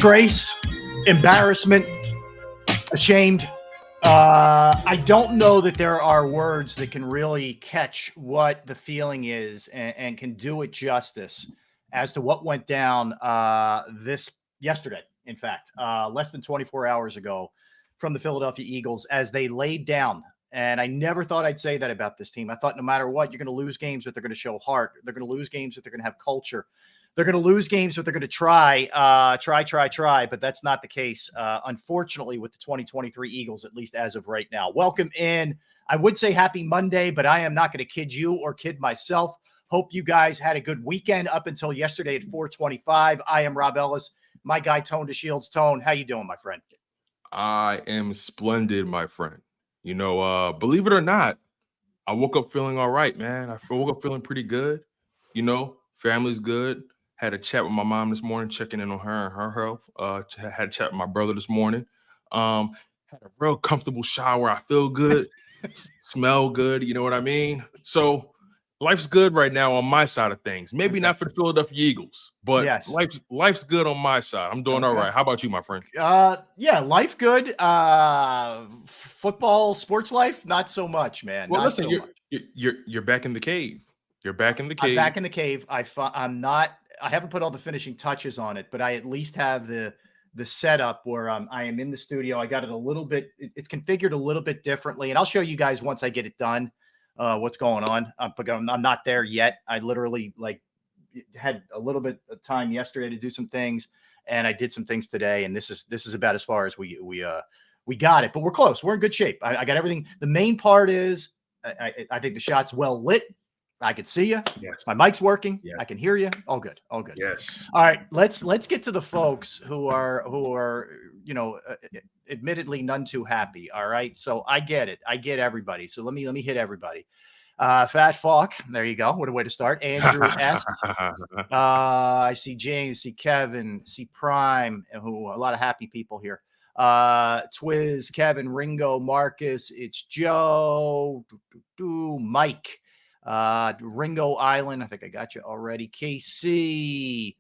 Disgrace, embarrassment, ashamed. I don't know that there are words that can really catch what the feeling is and can do it justice as to what went down yesterday. In fact, less than 24 hours ago from the Philadelphia Eagles as they laid down. And I never thought I'd say that about this team. I thought no matter what, you're going to lose games that they're going to show heart. They're going to lose games that they're going to have culture. They're going to lose games that they're going to try, but that's not the case, unfortunately, with the 2023 Eagles, at least as of right now. Welcome in. I would say happy Monday, but I am not going to kid you or kid myself. Hope you guys had a good weekend up until yesterday at 4:25. I am Rob Ellis. My guy, Tone DeShields. Tone, how you doing, my friend? I am splendid, my friend. You know, believe it or not, I woke up feeling all right, man. I woke up feeling pretty good. You know, family's good. Had a chat with my mom this morning, checking in on her and her health. Had a chat with my brother this morning. Had a real comfortable shower. I feel good, smell good. You know what I mean? So life's good right now on my side of things. Maybe not for the Philadelphia Eagles, but yes, life's good on my side. I'm doing all right. How about you, my friend? Yeah, life good. Football, sports life, not so much, man. Well, not listen, so much. You're back in the cave. You're back in the cave. I'm back in the cave. I haven't put all the finishing touches on it, but I at least have the setup where I am in the studio. I got it a little bit. It's configured a little bit differently, and I'll show you guys once I get it done. What's going on? I'm not there yet. I literally had a little bit of time yesterday to do some things, and I did some things today. And this is about as far as we got it, but we're close. We're in good shape. I got everything. The main part is I think the shot's well lit. I can see you. Yes. My mic's working. Yeah. I can hear you. All good. All good. Yes. All right. Let's get to the folks who are admittedly none too happy. All right. So I get it. I get everybody. So let me hit everybody. Fat Falk. There you go. What a way to start. Andrew S. I see James, see Kevin, see Prime, a lot of happy people here. Twiz, Kevin, Ringo, Marcus. It's Joe, Mike. Ringo Island, I think I got you already. KC,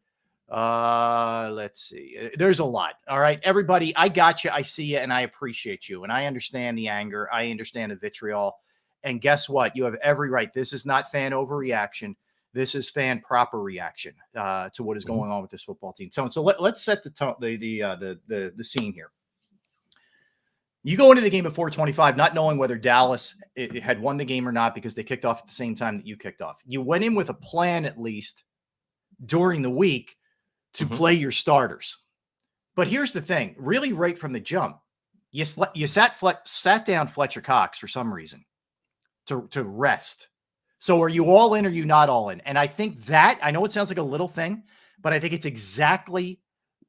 let's see. There's a lot. All right, everybody, I got you. I see you, and I appreciate you, and I understand the anger. I understand the vitriol, and guess what? You have every right. This is not fan overreaction. This is fan proper reaction to what is going on with this football team. So let's set the tone, the scene here. You go into the game at 4:25, not knowing whether Dallas had won the game or not because they kicked off at the same time that you kicked off. You went in with a plan, at least during the week, to play your starters. But here's the thing: really, right from the jump, you sat down Fletcher Cox for some reason to rest. So are you all in or are you not all in? And I think that, I know it sounds like a little thing, but I think it's exactly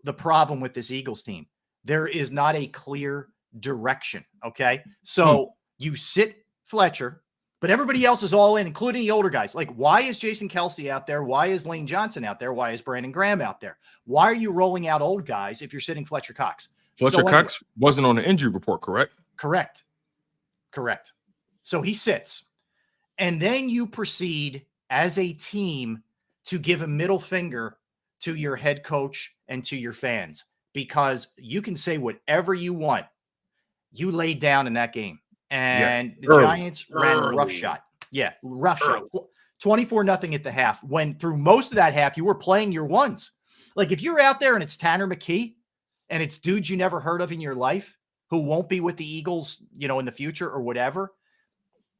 the problem with this Eagles team. There is not a clear direction. Okay. So you sit Fletcher, but everybody else is all in, including the older guys. Like, why is Jason Kelsey out there? Why is Lane Johnson out there? Why is Brandon Graham out there? Why are you rolling out old guys if you're sitting Fletcher Cox? Fletcher Cox wasn't on the injury report, correct? Correct. So he sits. And then you proceed as a team to give a middle finger to your head coach and to your fans, because you can say whatever you want. You laid down in that game, and the Giants ran a rough shot. Yeah, rough shot. 24-0 at the half, when through most of that half, you were playing your ones. Like, if you're out there and it's Tanner McKee and it's dudes you never heard of in your life who won't be with the Eagles, in the future or whatever,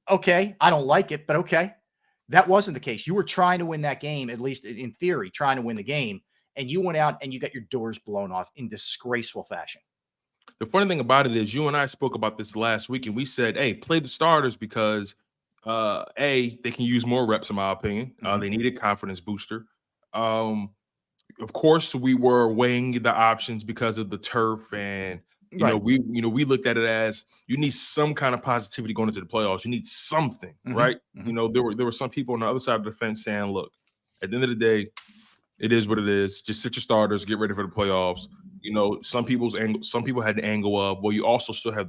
okay, I don't like it, but okay. That wasn't the case. You were trying to win that game, at least in theory, trying to win the game, and you went out and you got your doors blown off in disgraceful fashion. The funny thing about it is you and I spoke about this last week, and we said, hey, play the starters because, they can use more reps, in my opinion. They need a confidence booster. Of course, we were weighing the options because of the turf, and we looked at it as you need some kind of positivity going into the playoffs. You need something, right? There were some people on the other side of the fence saying, look, at the end of the day, it is what it is. Just sit your starters, get ready for the playoffs. Some people had the angle of, well, you also still have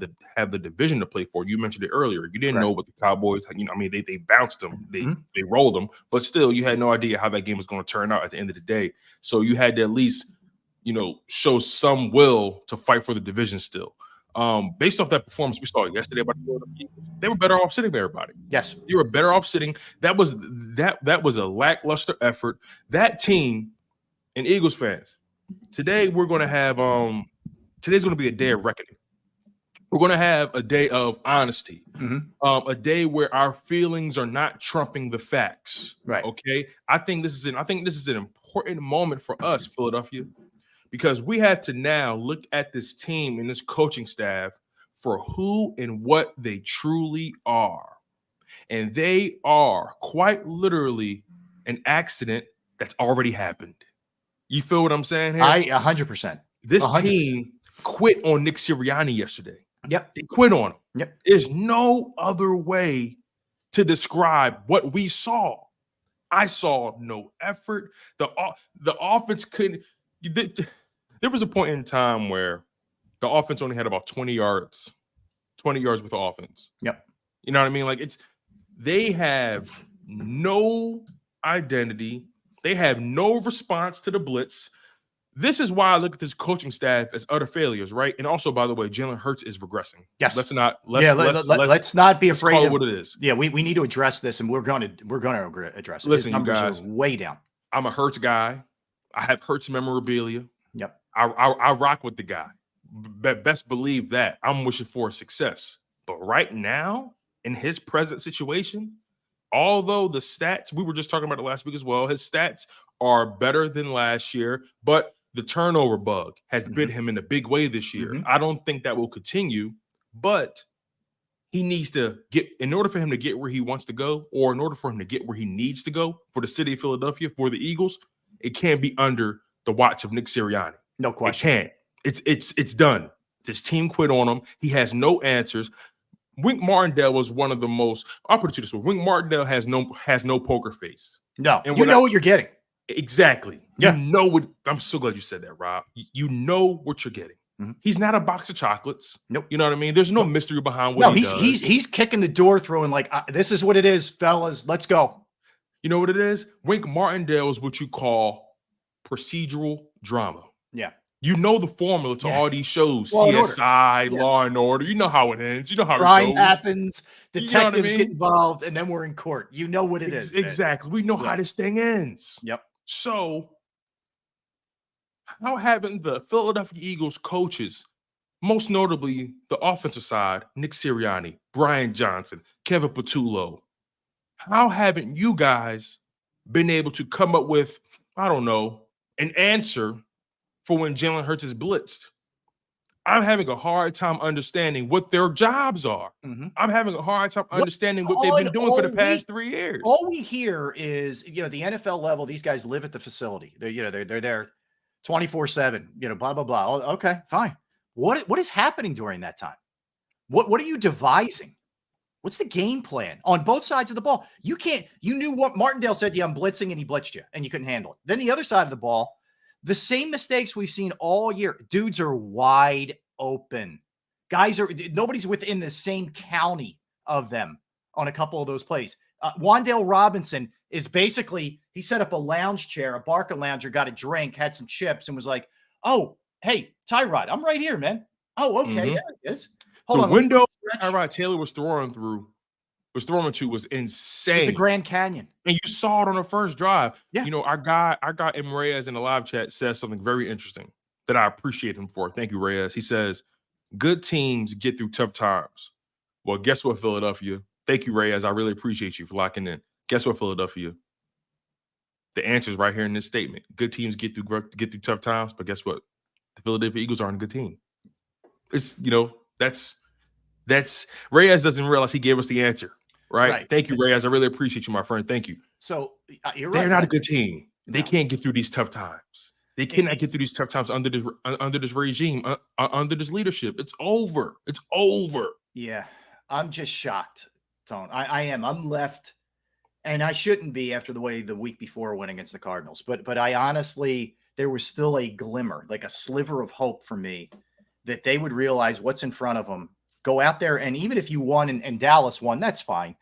the division to play for. You mentioned it earlier. You didn't know what the Cowboys, they bounced them, they rolled them, but still you had no idea how that game was going to turn out at the end of the day. So you had to at least shows some will to fight for the division still. Based off that performance we saw yesterday about the Philadelphia Eagles, they were better off sitting everybody. Yes. You were better off sitting. That was a lackluster effort. That team and Eagles fans, today we're going to have today's going to be a day of reckoning. We're going to have a day of honesty, a day where our feelings are not trumping the facts. Right. Okay. I think this is an important moment for us, Philadelphia, because we had to now look at this team and this coaching staff for who and what they truly are. And they are quite literally an accident that's already happened. You feel what I'm saying here? 100%. This 100%. team quit on Nick Sirianni yesterday. Yep. They quit on him. Yep. There's no other way to describe what we saw. I saw no effort. The offense couldn't. There was a point in time where the offense only had about 20 yards with the offense. Yep. You know what I mean? Like they have no identity. They have no response to the blitz. This is why I look at this coaching staff as utter failures, right? And also, by the way, Jalen Hurts is regressing. Yes. Let's not be afraid of what it is. Yeah, we need to address this, and we're going to address it. Listen, His you numbers guys, are way down. I'm a Hurts guy. I have Hurts memorabilia. Yep. I rock with the guy. Best believe that. I'm wishing for success. But right now, in his present situation, although the stats, we were just talking about it last week as well, his stats are better than last year, but the turnover bug has bit him in a big way this year. I don't think that will continue, but he needs to get, in order for him to get where he wants to go, or in order for him to get where he needs to go for the city of Philadelphia, for the Eagles, it can't be under the watch of Nick Sirianni. No question. It can't. It's done. This team quit on him. He has no answers. Wink Martindale was one of the most, I'll put it to you this way, Wink Martindale has no poker face. No, and you know what you're getting. Exactly. Yeah. You know what. I'm so glad you said that, Rob. You know what you're getting. He's not a box of chocolates. Nope. You know what I mean? There's no mystery behind what he does. He's kicking the door through and like, this is what it is, fellas. Let's go. You know what it is? Wink Martindale is what you call procedural drama. Yeah. You know the formula to all these shows, Law CSI, Law and Order. You know how it ends. You know how crime it goes. happens, detectives you know get involved, and then we're in court. You know what it is. Exactly. We know how this thing ends. Yep. So how haven't the Philadelphia Eagles coaches, most notably the offensive side, Nick Sirianni, Brian Johnson, Kevin Patullo, how haven't you guys been able to come up with, I don't know, an answer for when Jalen Hurts is blitzed? I'm having a hard time understanding what their jobs are. I'm having a hard time understanding what they've been doing for the past 3 years. All we hear is, the NFL level, these guys live at the facility. They're there 24/7, blah, blah, blah. Oh, okay, fine. What is happening during that time? What are you devising? What's the game plan on both sides of the ball? You knew what Martindale said, I'm blitzing, and he blitzed you, and you couldn't handle it. Then the other side of the ball, the same mistakes we've seen all year. Dudes are wide open. Nobody's within the same county of them on a couple of those plays. Wan'Dale Robinson is basically, he set up a lounge chair, a Barca lounger, got a drink, had some chips, and was like, oh, hey, Tyrod, I'm right here, man. Oh, okay, there it is. Hold on. The window Tyrod Taylor was throwing to was insane. It's the Grand Canyon. And you saw it on the first drive. Yeah. Our guy M. Reyes in the live chat says something very interesting that I appreciate him for. Thank you, Reyes. He says, good teams get through tough times. Well, guess what, Philadelphia? Thank you, Reyes. I really appreciate you for locking in. Guess what, Philadelphia? The answer is right here in this statement. Good teams get through tough times, but guess what? The Philadelphia Eagles aren't a good team. It's, that's Reyes doesn't realize he gave us the answer. Right. Thank you, Reyes. I really appreciate you, my friend. Thank you. So you're right. They're not a good team. They can't get through these tough times. They cannot get through these tough times under this regime, under this leadership. It's over. It's over. Yeah, I'm just shocked, Tone. I am. I'm left, and I shouldn't be after the way the week before went against the Cardinals. But I honestly, there was still a glimmer, like a sliver of hope for me, that they would realize what's in front of them. Go out there, and even if you won and Dallas won, that's fine.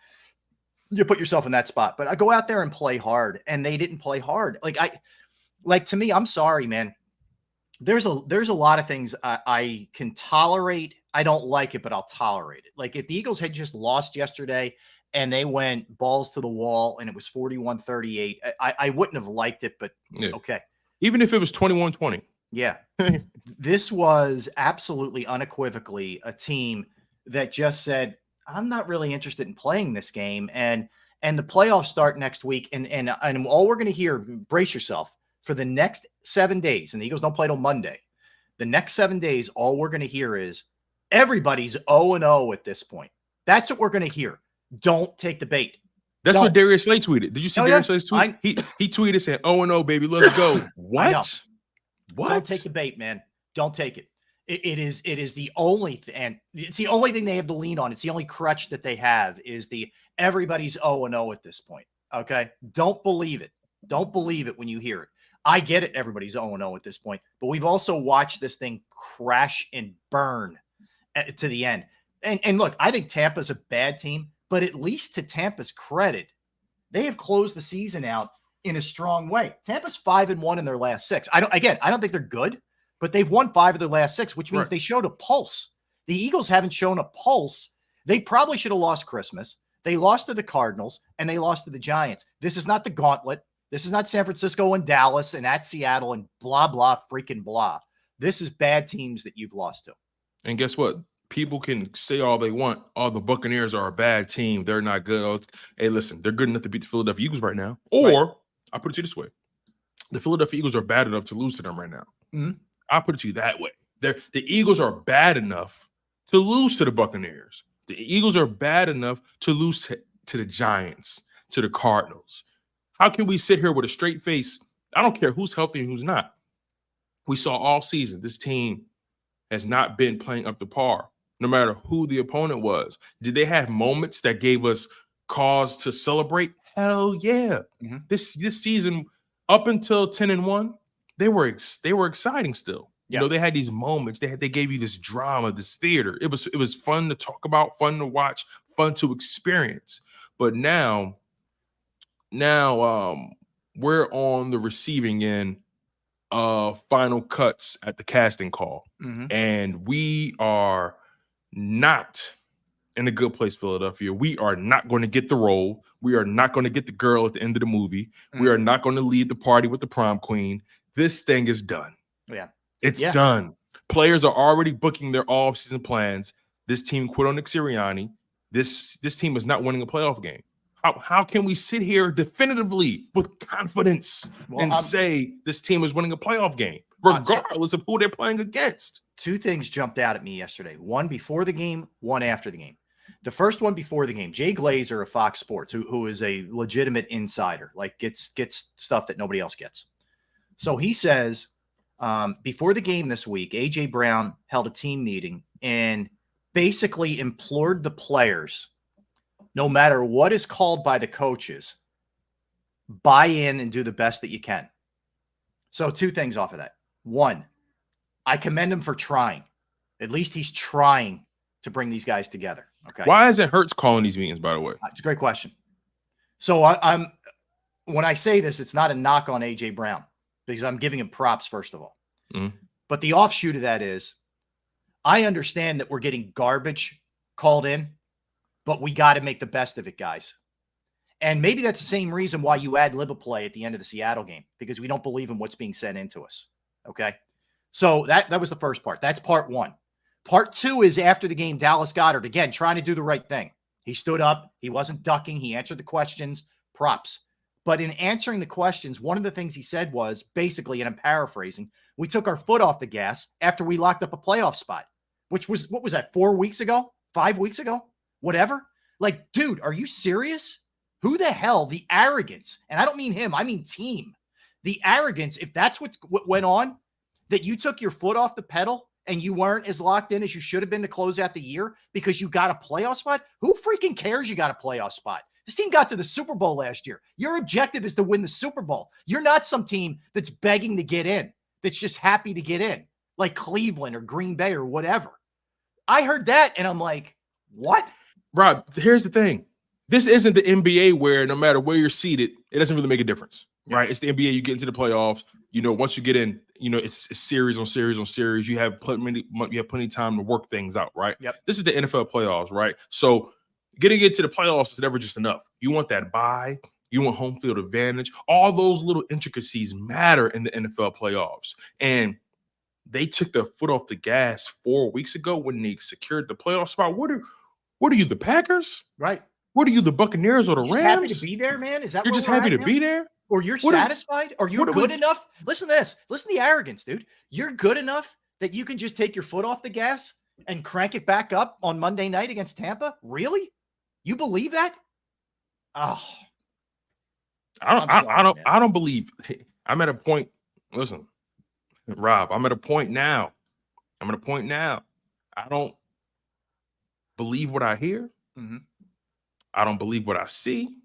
You put yourself in that spot. But I go out there and play hard, and they didn't play hard. To me, I'm sorry, man. there's a lot of things I can tolerate. I don't like it, but I'll tolerate it. Like if the Eagles had just lost yesterday and they went balls to the wall and it was 41-38, I wouldn't have liked it, but okay. Even if it was 21-20. Yeah. This was absolutely unequivocally a team that just said, I'm not really interested in playing this game. And the playoffs start next week. And all we're going to hear, brace yourself, for the next 7 days, and the Eagles don't play till Monday. The next 7 days, all we're going to hear is everybody's 0-0 at this point. That's what we're going to hear. Don't take the bait. That's what Darius Slay tweeted. Did you see Darius Slay's tweet? He tweeted saying, 0-0, baby, let's go. What? What? Don't take the bait, man. Don't take it. It is the only thing, and it's the only thing they have to lean on. It's the only crutch that they have is the everybody's 0-0 at this point. Okay? Don't believe it. Don't believe it when you hear it. I get it. Everybody's 0-0 at this point, but we've also watched this thing crash and burn to the end. And look, I think Tampa's a bad team, but at least to Tampa's credit, they have closed the season out in a strong way. Tampa's 5-1 in their last 6. I don't think they're good, but they've won 5 of their last 6, which means they showed a pulse. The Eagles haven't shown a pulse. They probably should have lost Christmas. They lost to the Cardinals and they lost to the Giants. This is not the gauntlet. This is not San Francisco and Dallas and at Seattle and blah, blah, freaking blah. This is bad teams that you've lost to. And guess what? People can say all they want. Oh, the Buccaneers are a bad team. They're not good. Oh, hey, listen, they're good enough to beat the Philadelphia Eagles right now. Or I'll put it to you this way. The Philadelphia Eagles are bad enough to lose to them right now. Mm-hmm. I'll put it to you that way. The Eagles are bad enough to lose to the Buccaneers. The Eagles are bad enough to lose to the Giants, to the Cardinals. How can we sit here with a straight face? I don't care who's healthy and who's not. We saw all season this team has not been playing up to par, no matter who the opponent was. Did they have moments that gave us cause to celebrate? Hell yeah. Mm-hmm. This season, up until 10-1, they were exciting still. Yeah. You know, they had these moments. They gave you this drama, this theater. It was fun to talk about, fun to watch, fun to experience. But now we're on the receiving end of final cuts at the casting call. Mm-hmm. And we are not in a good place, Philadelphia. We are not going to get the role. We are not going to get the girl at the end of the movie. Mm-hmm. We are not going to lead the party with the prom queen. This thing is done. Yeah. It's done. Players are already booking their off-season plans. This team quit on Nick Sirianni. This team is not winning a playoff game. How can we sit here definitively with confidence and say this team is winning a playoff game, regardless of who they're playing against? 2 things jumped out at me yesterday. One before the game, one after the game. The first one before the game, Jay Glazer of Fox Sports, who is a legitimate insider, like gets stuff that nobody else gets. So he says, before the game this week, A.J. Brown held a team meeting and basically implored the players, no matter what is called by the coaches, buy in and do the best that you can. So 2 things off of that. 1, I commend him for trying. At least he's trying to bring these guys together. Okay. Why isn't Hurts calling these meetings, by the way? It's a great question. So when I say this, it's not a knock on A.J. Brown because I'm giving him props, first of all. Mm-hmm. But the offshoot of that is I understand that we're getting garbage called in, but we got to make the best of it, guys. And maybe that's the same reason why you ad lib a play at the end of the Seattle game, because we don't believe in what's being sent into us. Okay. So that was the first part. That's part 1. Part 2 is after the game, Dallas Goedert, again, trying to do the right thing. He stood up. He wasn't ducking. He answered the questions. Props. But in answering the questions, one of the things he said was basically, and I'm paraphrasing, we took our foot off the gas after we locked up a playoff spot, which was, what was that, 4 weeks ago? 5 weeks ago? Whatever. Like, dude, are you serious? Who the hell, the arrogance, and I don't mean him, I mean team. The arrogance, if that's what went on, that you took your foot off the pedal and you weren't as locked in as you should have been to close out the year because you got a playoff spot. Who freaking cares you got a playoff spot? This team got to the Super Bowl last year. Your objective is to win the Super Bowl. You're not some team that's begging to get in, that's just happy to get in, like Cleveland or Green Bay or whatever. I heard that and I'm like, what? Rob, here's the thing. This isn't the NBA where no matter where you're seated, it doesn't really make a difference, right? It's the NBA. You get into the playoffs. You know, once you get in, it's series on series on series. You have plenty of time to work things out, right? Yep. This is the NFL playoffs, right? So getting into the playoffs is never just enough. You want that bye. You want home field advantage. All those little intricacies matter in the NFL playoffs. And they took their foot off the gas 4 weeks ago when they secured the playoff spot. What are you, the Packers? Right. What are you, the Buccaneers or the Just Rams? happy to be there, man? Is that You're where just we're happy at to now? be there? Or you're What are- satisfied? Or you're what are we- good enough? Listen to this. Listen to the arrogance, dude. You're good enough that you can just take your foot off the gas and crank it back up on Monday night against Tampa? Really? You believe that? Oh, I don't believe. I'm at a point. Listen, Rob, I'm at a point now. I don't believe what I hear. Mhm. I don't believe what I see.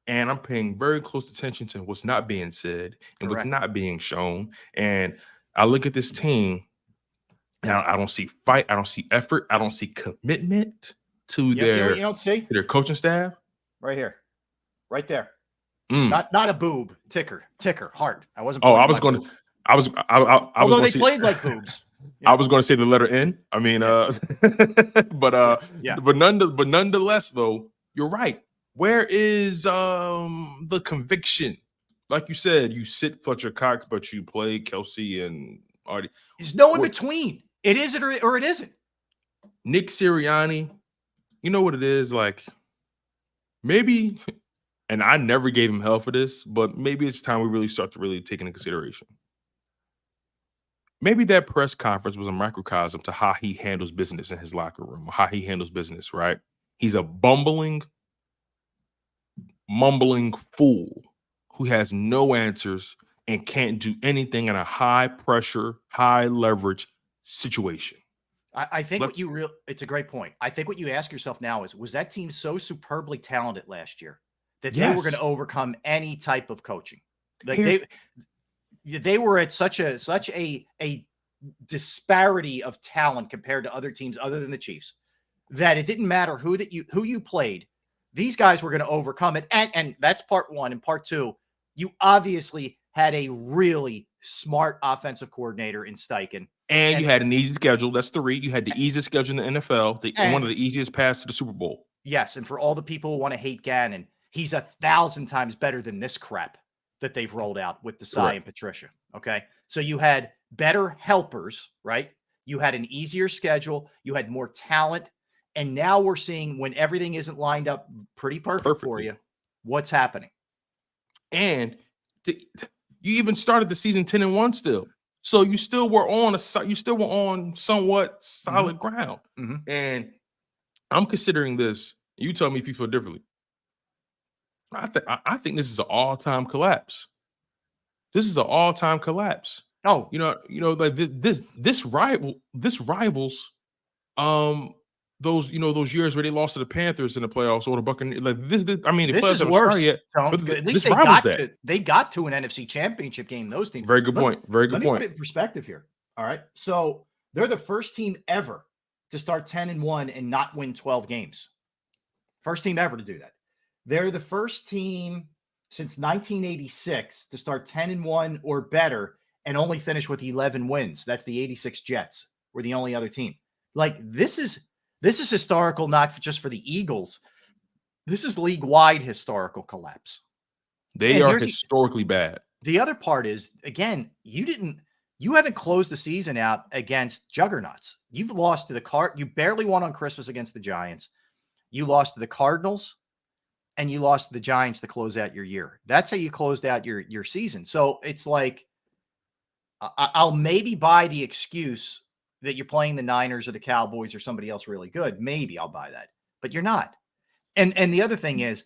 And I'm paying very close attention to what's not being said and what's Correct. not being shown. And I look at this team and I don't see fight. I don't see effort. I don't see commitment to You know their what you don't see? to their coaching staff. Right here. Right there. Mm. Not a boob. Ticker. Heart. I wasn't. Oh, I pointing was my going to. boob. I was. Although they say, played like boobs. I was going to say the letter N. I mean, Yeah. but nonetheless, though, you're right. Where is the conviction? Like you said, you sit Fletcher Cox, but you play Kelsey and Artie. There's no in between. It is it or it isn't. Nick Sirianni, you know what it is? Like, maybe, and I never gave him hell for this, but maybe it's time we really start to really take into consideration. Maybe that press conference was a microcosm to how he handles business in his locker room, or how he handles business, right? He's a bumbling, mumbling fool who has no answers and can't do anything in a high pressure, high leverage situation. I think it's a great point. I think what you ask yourself now is, was that team so superbly talented last year that they were going to overcome any type of coaching? Like they were at such a disparity of talent compared to other teams other than the Chiefs that it didn't matter who you played. These guys were going to overcome it. And that's part one. And part two, you obviously had a really smart offensive coordinator in Steichen. And you had an easy schedule. That's 3. You had the easiest schedule in the NFL, one of the easiest paths to the Super Bowl. Yes. And for all the people who want to hate Gannon, he's 1,000 times better than this crap that they've rolled out with Desai and Patricia. Okay. So you had better helpers, right? You had an easier schedule. You had more talent. And now we're seeing, when everything isn't lined up pretty perfect for you, what's happening. And you even started the season 10-1 still. So you still were on somewhat solid ground. Mm-hmm. And I'm considering this. You tell me if you feel differently. I think this is an all-time collapse. Oh, like this rivals those years where they lost to the Panthers in the playoffs or the Buccaneers. Like this I mean, the this playoffs is haven't worse. started yet, but at least they got to an NFC Championship game. Those teams. Very good point. Let me put it in perspective here. All right, so they're the first team ever to start 10-1 and not win 12 games. First team ever to do that. They're the first team since 1986 to start 10-1 or better and only finish with 11 wins. That's the 86 Jets. We're the only other team. Like, this is historical, not just for the Eagles. This is league-wide historical collapse. They are historically bad. The other part is, again, you haven't closed the season out against juggernauts. You've lost to you barely won on Christmas against the Giants. You lost to the Cardinals, and you lost to the Giants to close out your year. That's how you closed out your season. So it's like, I'll maybe buy the excuse that you're playing the Niners or the Cowboys or somebody else really good. Maybe I'll buy that, but you're not. And the other thing is,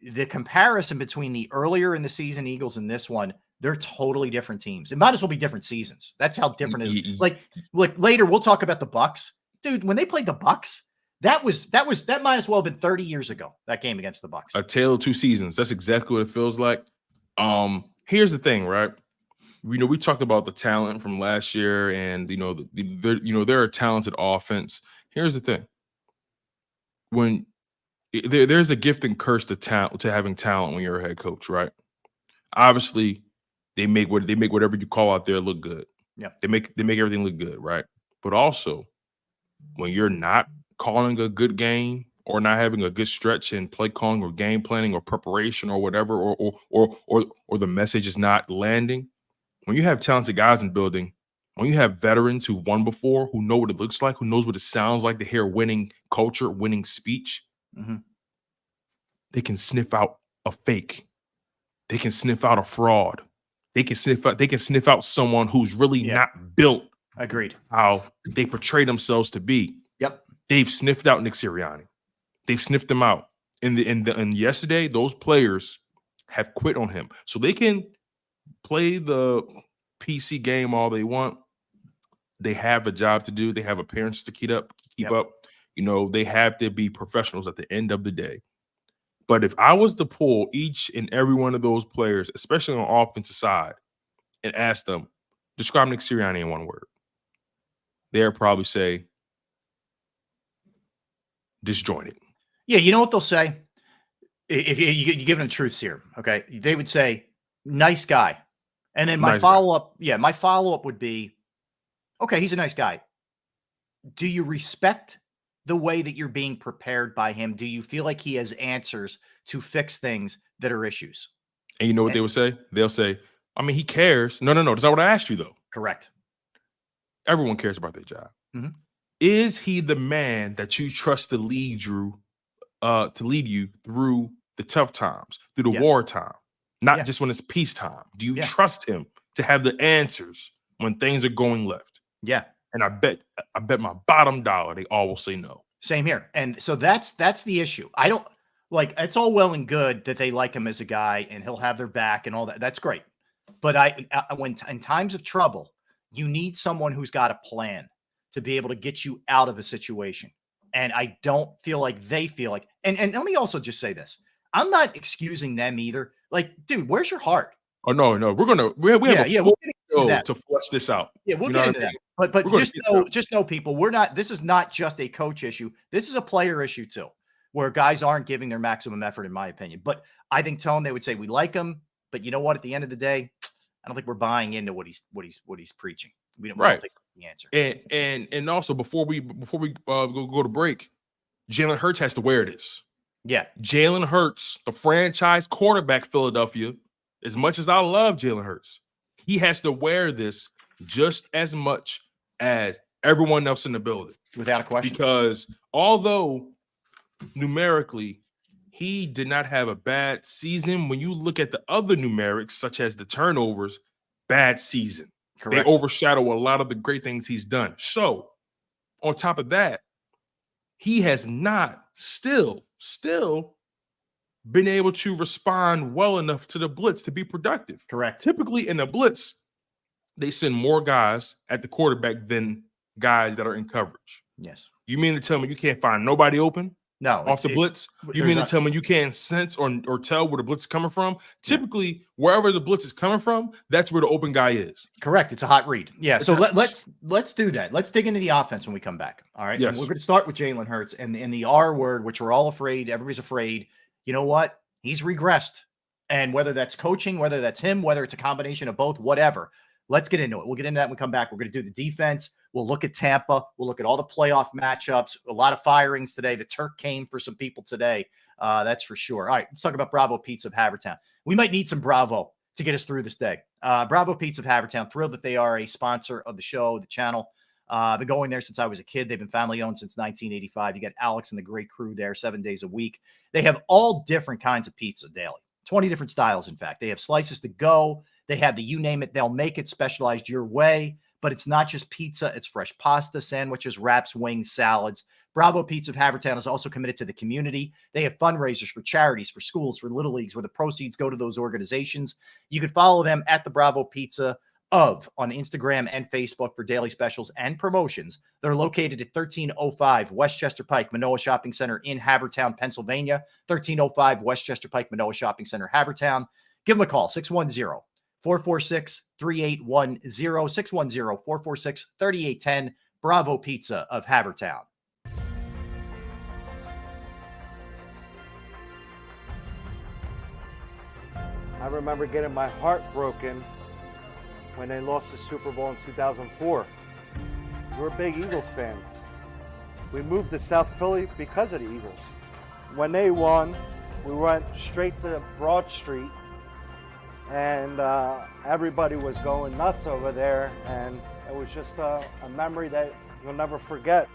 the comparison between the earlier in the season Eagles and this one, they're totally different teams. It might as well be different seasons. That's how different it is. Like later we'll talk about the Bucks. Dude, when they played the Bucks, that might as well have been 30 years ago, that game against the Bucks. A tale of 2 seasons. That's exactly what it feels like. Here's the thing, right? We talked about the talent from last year, and they're a talented offense. Here's the thing: when there's a gift and curse to having talent when you're a head coach, right? Obviously, They make whatever you call out there look good. Yeah. They make everything look good, right? But also, when you're not calling a good game or not having a good stretch in play calling or game planning or preparation or whatever, or the message is not landing, when you have talented guys in the building, when you have veterans who won before, who know what it looks like, who knows what it sounds like to hear winning culture, winning speech, they can sniff out a fake. They can sniff out a fraud. They can sniff out someone who's really not built. Agreed. How they portray themselves to be. Yep. They've sniffed out Nick Sirianni. They've sniffed him out. And yesterday, those players have quit on him. So they can play the PC game all they want. They have a job to do. They have appearances to keep up. You know, they have to be professionals at the end of the day. But if I was to pull each and every one of those players, especially on the offensive side, and ask them, describe Nick Sirianni in one word, they'll probably say disjointed. Yeah, you know what they'll say? If you give them truth serum, okay? They would say, nice guy. And then my follow-up would be, okay, he's a nice guy. Do you respect the way that you're being prepared by him? Do you feel like he has answers to fix things that are issues? And you know what they would say? They'll say, I mean, he cares. No. That's not what I asked you, though. Correct. Everyone cares about their job. Is he the man that you trust to lead you through the tough times, through the wartime, not just when it's peacetime? Do you trust him to have the answers when things are going left? Yeah. And I bet my bottom dollar they all will say no. Same here. And so that's the issue. I don't like, it's all well and good that they like him as a guy and he'll have their back and all that. That's great. But when in times of trouble, you need someone who's got a plan to be able to get you out of a situation. And I don't feel like they feel like, and let me also just say this. I'm not excusing them either. Like, dude, where's your heart? Oh, no. We have a full show to flush this out. Yeah, we'll get into that. But just know, people, this is not just a coach issue. This is a player issue too, where guys aren't giving their maximum effort, in my opinion. But I think, Tone, they would say we like him, but you know what? At the end of the day, I don't think we're buying into what he's preaching. We don't think the answer. And also before we go to break, Jalen Hurts has to wear this. Yeah, Jalen Hurts, the franchise quarterback, Philadelphia. As much as I love Jalen Hurts, he has to wear this just as much as everyone else in the building, without a question. Because although numerically he did not have a bad season, when you look at the other numerics, such as the turnovers, bad season. Correct. They overshadow a lot of the great things he's done. So, on top of that, he has not still been able to respond well enough to the blitz to be productive. Correct. Typically in the blitz, they send more guys at the quarterback than guys that are in coverage. Yes. You mean to tell me you can't find nobody open? No, off the blitz. You mean to tell me you can't sense or tell where the blitz is coming from? Typically, wherever the blitz is coming from, that's where the open guy is. Correct. It's a hot read. Yeah. So let's do that. Let's dig into the offense when we come back. All right. Yes. And we're going to start with Jalen Hurts and the R word, which we're all afraid. Everybody's afraid. You know what? He's regressed. And whether that's coaching, whether that's him, whether it's a combination of both, whatever. Let's get into it. We'll get into that when we come back. We're going to do the defense. We'll look at Tampa. We'll look at all the playoff matchups. A lot of firings today. The Turk came for some people today. That's for sure. All right, let's talk about Bravo Pizza of Havertown. We might need some Bravo to get us through this day. Bravo Pizza of Havertown. Thrilled that they are a sponsor of the show, the channel. I've been going there since I was a kid. They've been family-owned since 1985. You got Alex and the great crew there 7 days a week. They have all different kinds of pizza daily. 20 different styles, in fact. They have slices to go. They have the you name it, they'll make it specialized your way. But it's not just pizza. It's fresh pasta, sandwiches, wraps, wings, salads. Bravo Pizza of Havertown is also committed to the community. They have fundraisers for charities, for schools, for little leagues, where the proceeds go to those organizations. You can follow them at the Bravo Pizza of on Instagram and Facebook for daily specials and promotions. They're located at 1305 Westchester Pike, Manoa Shopping Center in Havertown, Pennsylvania. 1305 Westchester Pike, Manoa Shopping Center, Havertown. Give them a call, 610-446-3810, 610-446-3810, Bravo Pizza of Havertown. I remember getting my heart broken when they lost the Super Bowl in 2004. We're big Eagles fans. We moved to South Philly because of the Eagles. When they won, we went straight to Broad Street, and everybody was going nuts over there, and it was just a memory that you'll never forget.